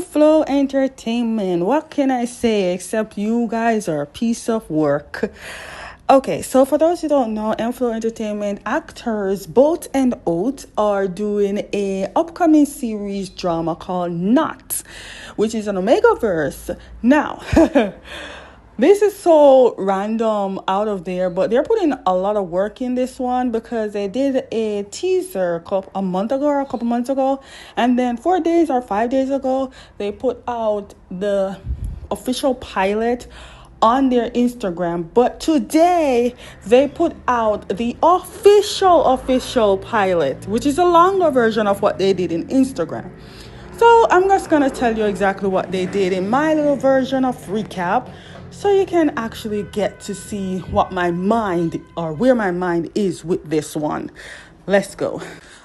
Flow Entertainment. What can I say except you guys are a piece of work? Okay, so for those who don't know, Flow Entertainment actors Boat and Oat are doing a upcoming series drama called Not, which is an Omegaverse. Now, this is so random out of there, but they're putting a lot of work in this one because they did a teaser a month ago or a couple months ago, and then 4 days or 5 days ago, they put out the official pilot on their Instagram. But today they put out the official pilot, which is a longer version of what they did in Instagram. So I'm just gonna tell you exactly what they did in my little version of recap, so you can actually get to see what my mind or where my mind is with this one. Let's go.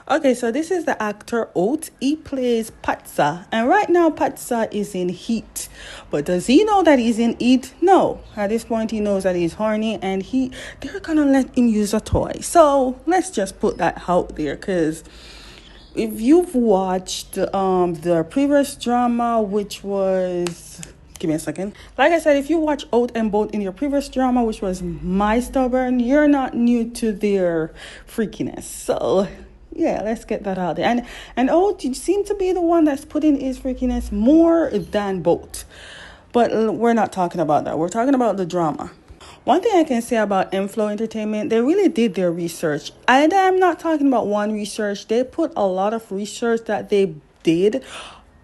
Okay, so this is the actor Oat. He plays Patsa, and right now Patsa is in heat. But does he know that he's in heat? No. At this point, he knows that he's horny, and they're gonna let him use a toy. So let's just put that out there, because if you've watched the previous drama, which was, give me a second. Like I said, if you watch Oat and Boat in your previous drama, which was My Stubborn, you're not new to their freakiness. So yeah, let's get that out there. And Oat, you seem to be the one that's putting his freakiness more than Boat. But we're not talking about that. We're talking about the drama. One thing I can say about Flow Entertainment, they really did their research. And I'm not talking about one research. They put a lot of research that they did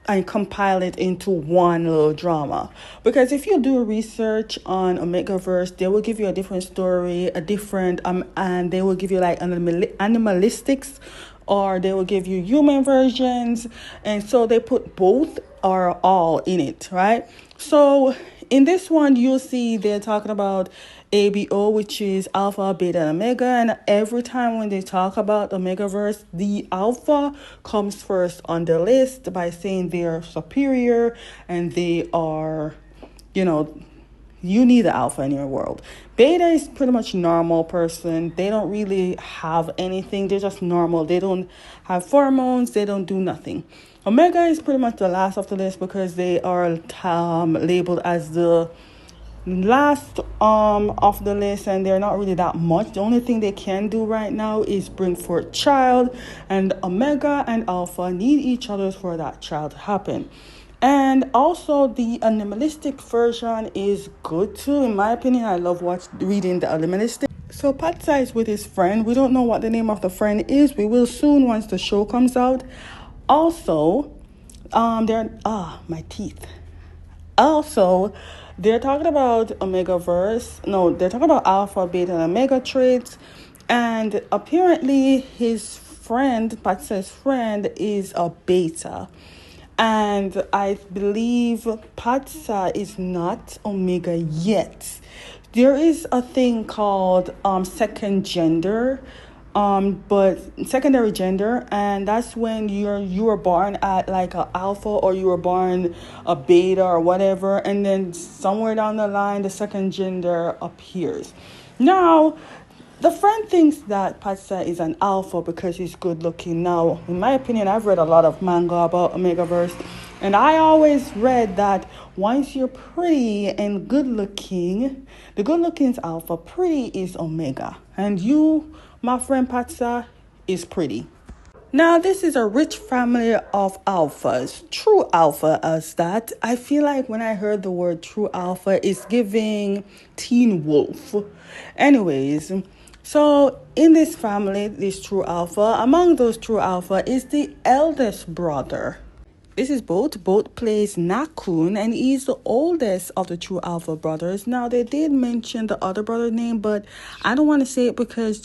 and compile it into one little drama. Because if you do research on Omegaverse, they will give you a different story, and they will give you like animalistics, or they will give you human versions. And so they put both or all in it, right? So in this one, you'll see they're talking about ABO, which is Alpha, Beta, and Omega. And every time when they talk about Omegaverse, the Alpha comes first on the list by saying they're superior and they are, you need the Alpha in your world. Beta is pretty much normal person. They don't really have anything. They're just normal. They don't have pheromones. They don't do nothing. Omega is pretty much the last of the list because they are labeled as the last of the list, and they're not really that much. The only thing they can do right now is bring forth child, and Omega and Alpha need each other for that child to happen. And also the animalistic version is good too, in my opinion. I love reading the animalistic. So Patsa is with his friend. We don't know what the name of the friend is. We will soon once the show comes out. Also, my teeth. Also, they're talking about Omegaverse. No, they're talking about Alpha, Beta, and Omega traits. And apparently his friend, Patsa's friend, is a Beta. And I believe Patsa is not Omega yet. There is a thing called second gender, but secondary gender, and that's when you were born at like a alpha, or you were born a beta or whatever, and then somewhere down the line the second gender appears. Now the friend thinks that Patsa is an alpha because he's good looking. Now, in my opinion, I've read a lot of manga about Omegaverse, and I always read that once you're pretty and good looking, the good looking is alpha, pretty is Omega, and you, my friend Patsa, is pretty. Now, this is a rich family of alphas. True alpha as that. I feel like when I heard the word true alpha, it's giving Teen Wolf. Anyways, so in this family, this true alpha, among those true alpha is the eldest brother. This is Boat. Boat plays Nakun, and he's the oldest of the true alpha brothers. Now, they did mention the other brother name, but I don't want to say it because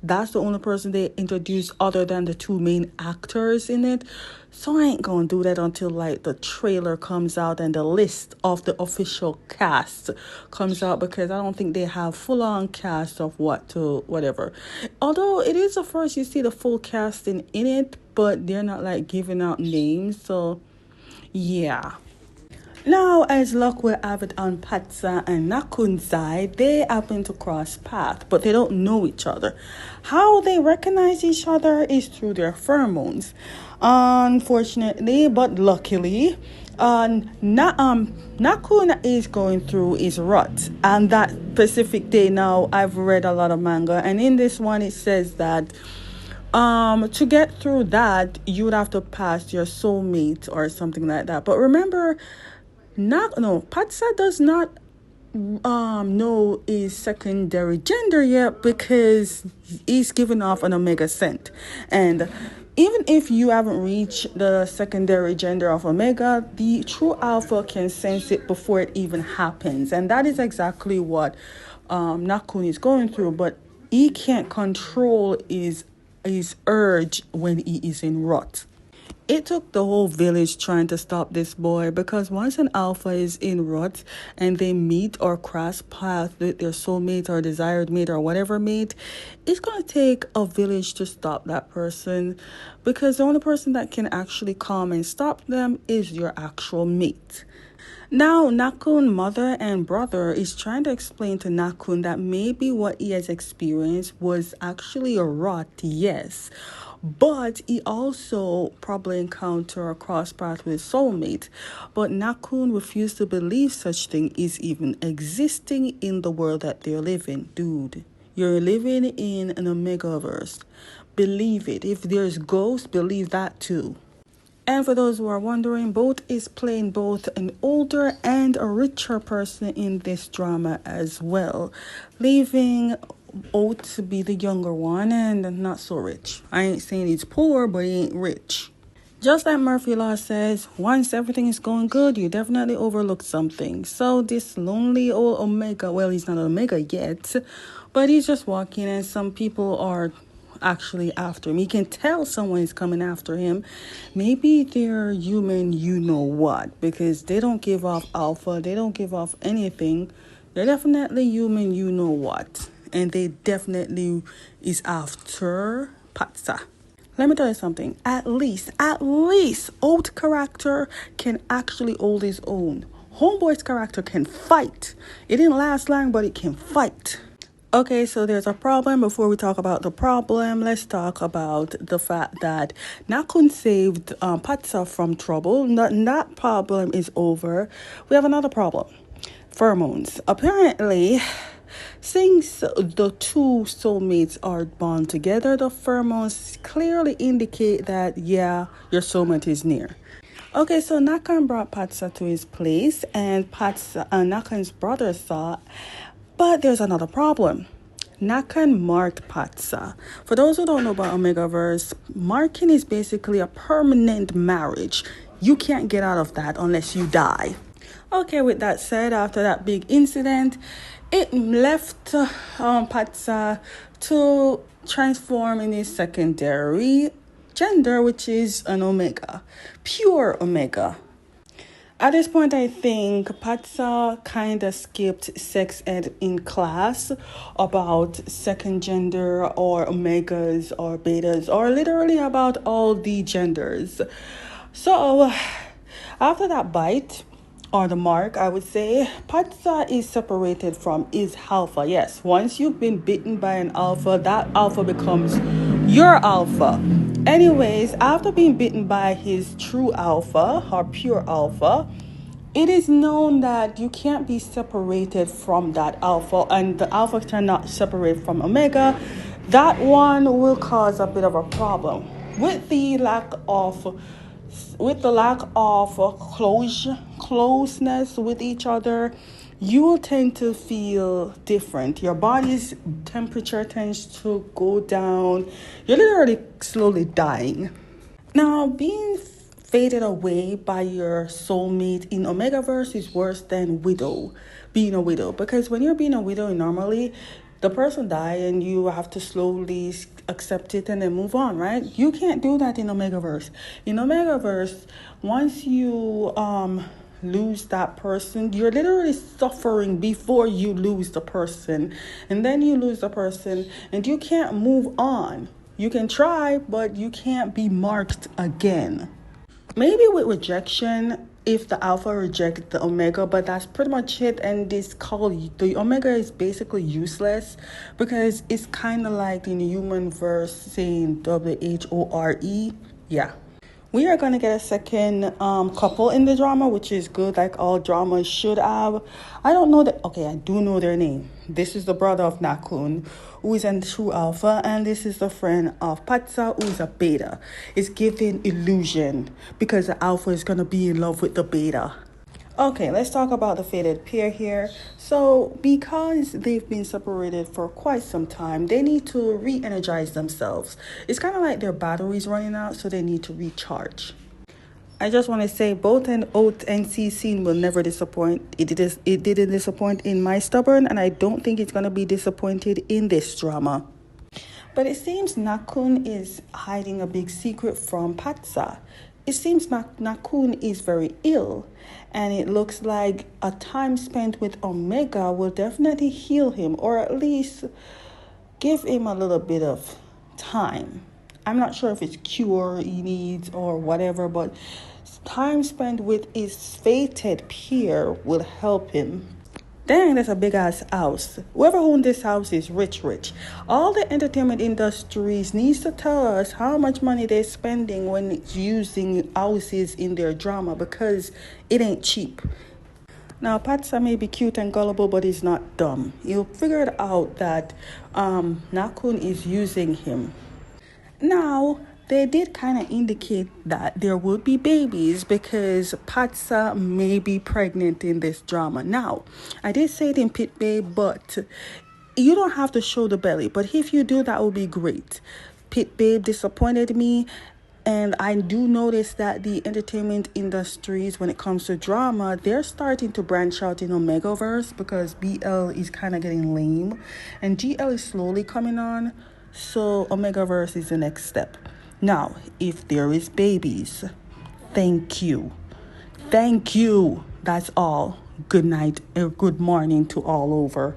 that's the only person they introduced other than the two main actors in it. So I ain't gonna do that until like the trailer comes out and the list of the official cast comes out, because I don't think they have full-on cast of whatever. Although it is the first you see the full casting in it, but they're not like giving out names. So yeah. Now, as luck will have it on Patsa and Nakun's side, they happen to cross paths, but they don't know each other. How they recognize each other is through their pheromones. Unfortunately, but luckily, Nakun is going through his rut, and that specific day now, I've read a lot of manga, and in this one, it says that to get through that, you would have to pass your soulmate or something like that. But remember, not no Patsa does not know his secondary gender yet because he's giving off an omega scent. And even if you haven't reached the secondary gender of omega, the true alpha can sense it before it even happens. And that is exactly what Nakun is going through, but he can't control his urge when he is in rut. It took the whole village trying to stop this boy because once an alpha is in rut and they meet or cross paths with their soulmate or desired mate or whatever mate, it's going to take a village to stop that person because the only person that can actually come and stop them is your actual mate. Now, Nakun's mother and brother is trying to explain to Nakun that maybe what he has experienced was actually a rot, yes, but he also probably encountered a cross path with soulmate. But Nakun refused to believe such thing is even existing in the world that they're living. Dude, you're living in an Omegaverse. Believe it. If there's ghosts, believe that too. And for those who are wondering, Boat is playing both an older and a richer person in this drama as well, leaving Oat to be the younger one and not so rich. I ain't saying he's poor, but he ain't rich. Just like Murphy Law says, once everything is going good, you definitely overlook something. So this lonely old Omega, well, he's not an Omega yet, but he's just walking and some people are actually after him. He can tell someone is coming after him. Maybe they're human, you know what, because they don't give off alpha, they don't give off anything. They're definitely human, you know what, and they definitely is after Patsa. Let me tell you something. At least old character can actually hold his own. Homeboy's character can fight. It didn't last long, but it can fight. Okay, so there's a problem. Before we talk about the problem, let's talk about the fact that Nakun saved Patsa from trouble. That problem is over. We have another problem. Pheromones. Apparently, since the two soulmates are bound together, the pheromones clearly indicate that, yeah, your soulmate is near. Okay, so Nakan brought Patsa to his place, and Nakan's brother saw. But there's another problem. Nakan marked Patsa. For those who don't know about Omegaverse, marking is basically a permanent marriage. You can't get out of that unless you die. Okay, with that said, after that big incident, it left Patsa to transform in his secondary gender, which is an Omega, pure Omega. At this point, I think Patsa kind of skipped sex ed in class about second gender or omegas or betas or literally about all the genders. So after that bite or the mark, I would say Patsa is separated from his alpha. Yes, once you've been bitten by an alpha, that alpha becomes your alpha. Anyways, after being bitten by his true alpha or pure alpha, it is known that you can't be separated from that alpha, and the alpha cannot separate from omega. That one will cause a bit of a problem with the lack of closeness with each other. You will tend to feel different. Your body's temperature tends to go down. You're literally slowly dying. Now, being faded away by your soulmate in Omegaverse is worse than being a widow. Because when you're being a widow, normally the person die and you have to slowly accept it and then move on, right? You can't do that in Omegaverse. In Omegaverse, once you lose that person, you're literally suffering before you lose the person, and then you lose the person and you can't move on. You can try, but you can't be marked again. Maybe with rejection, if the alpha rejects the omega, but that's pretty much it. And this called the omega is basically useless because it's kind of like in human verse saying WHORE. Yeah. We are going to get a second couple in the drama, which is good, like all dramas should have. I don't know that. Okay, I do know their name. This is the brother of Nakun, who is a true alpha, and this is the friend of Patsa, who is a beta. It's giving illusion because the alpha is going to be in love with the beta. Okay, let's talk about the fated pair here. So, because they've been separated for quite some time, they need to re-energize themselves. It's kind of like their battery's running out, so they need to recharge. I just want to say both an Oat and C scene will never disappoint. It didn't disappoint in My Stubborn, and I don't think it's going to be disappointed in this drama. But it seems Nakun is hiding a big secret from Patsa. It seems Nakun is very ill, and it looks like a time spent with Omega will definitely heal him, or at least give him a little bit of time. I'm not sure if it's cure he needs or whatever, but time spent with his fated peer will help him. Dang, that's a big ass house. Whoever owns this house is rich. All the entertainment industries needs to tell us how much money they're spending when it's using houses in their drama, because it ain't cheap. Now, Patsa may be cute and gullible, but he's not dumb. He'll figure it out that Nakun is using him. Now, they did kind of indicate that there would be babies because Patsa may be pregnant in this drama. Now, I did say it in Pit Babe, but you don't have to show the belly. But if you do, that would be great. Pit Babe disappointed me. And I do notice that the entertainment industries, when it comes to drama, they're starting to branch out in Omegaverse because BL is kind of getting lame. And GL is slowly coming on. So Omegaverse is the next step. Now, if there is babies, thank you. Thank you. That's all. Good night or good morning to all over.